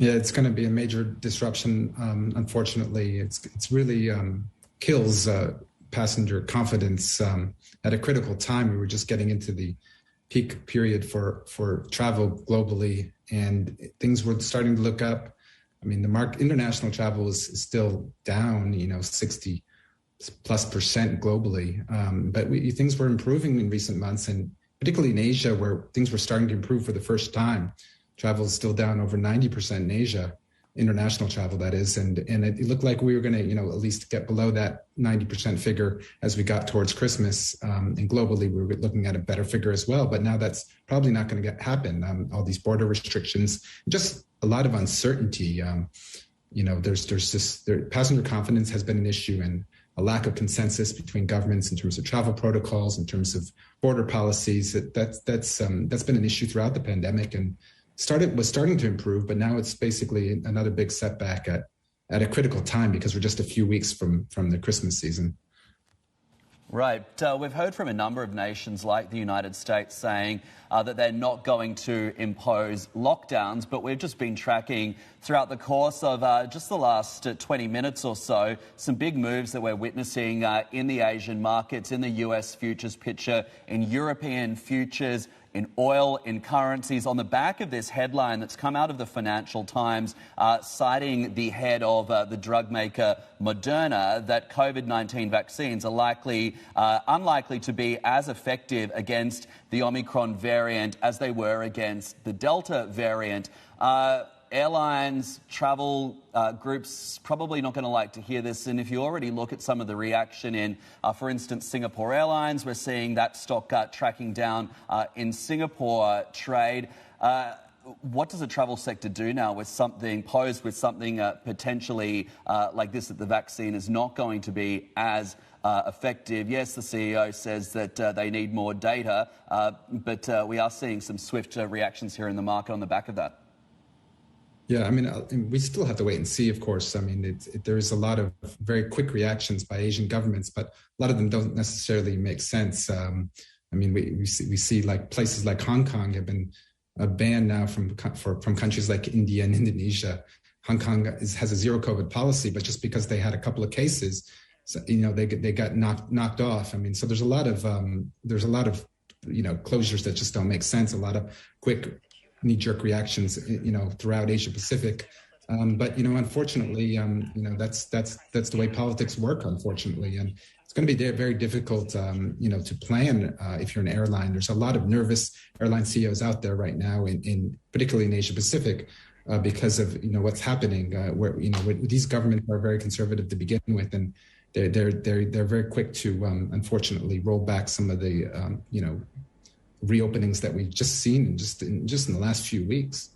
Yeah, it's going to be a major disruption. Unfortunately, it's really kills passenger confidence at a critical time. We were just getting into the peak period for travel globally, and things were starting to look up. I mean, international travel is still down, 60+% globally, but things were improving in recent months, and particularly in Asia, where things were starting to improve for the first time. Travel is still down over 90% in Asia, international travel, that is. And it looked like we were going to, at least get below that 90% figure as we got towards Christmas. And globally, we were looking at a better figure as well. But now that's probably not going to happen. All these border restrictions, just a lot of uncertainty. Passenger confidence has been an issue, and a lack of consensus between governments in terms of travel protocols, in terms of border policies. That's been an issue throughout the pandemic, and was starting to improve, but now it's basically another big setback at a critical time because we're just a few weeks from the Christmas season. Right. We've heard from a number of nations like the United States saying that they're not going to impose lockdowns, but we've just been tracking throughout the course of just the last 20 minutes or so some big moves that we're witnessing in the Asian markets, in the US futures picture, in European futures, in oil, in currencies, on the back of this headline that's come out of the Financial Times citing the head of the drug maker Moderna that COVID-19 vaccines are unlikely to be as effective against the Omicron variant as they were against the Delta variant. Airlines, travel groups probably not going to like to hear this. And if you already look at some of the reaction in, for instance, Singapore Airlines, we're seeing that stock tracking down in Singapore trade. What does the travel sector do now with something potentially like this, that the vaccine is not going to be as effective? Yes, the CEO says that they need more data, but we are seeing some swift reactions here in the market on the back of that. Yeah, I mean, we still have to wait and see, of course. I mean, there's a lot of very quick reactions by Asian governments, but a lot of them don't necessarily make sense. I mean, we see like places like Hong Kong have been banned now from countries like India and Indonesia. Hong Kong has a zero COVID policy, but just because they had a couple of cases, so, they got knocked off. I mean, so there's a lot of closures that just don't make sense. A lot of quick knee-jerk reactions, throughout Asia Pacific, but unfortunately, that's the way politics work. Unfortunately, and it's going to be very difficult, to plan if you're an airline. There's a lot of nervous airline CEOs out there right now, particularly in Asia Pacific, because of what's happening. Where these governments are very conservative to begin with, and they're very quick to unfortunately roll back some of the reopenings that we've just seen just in the last few weeks.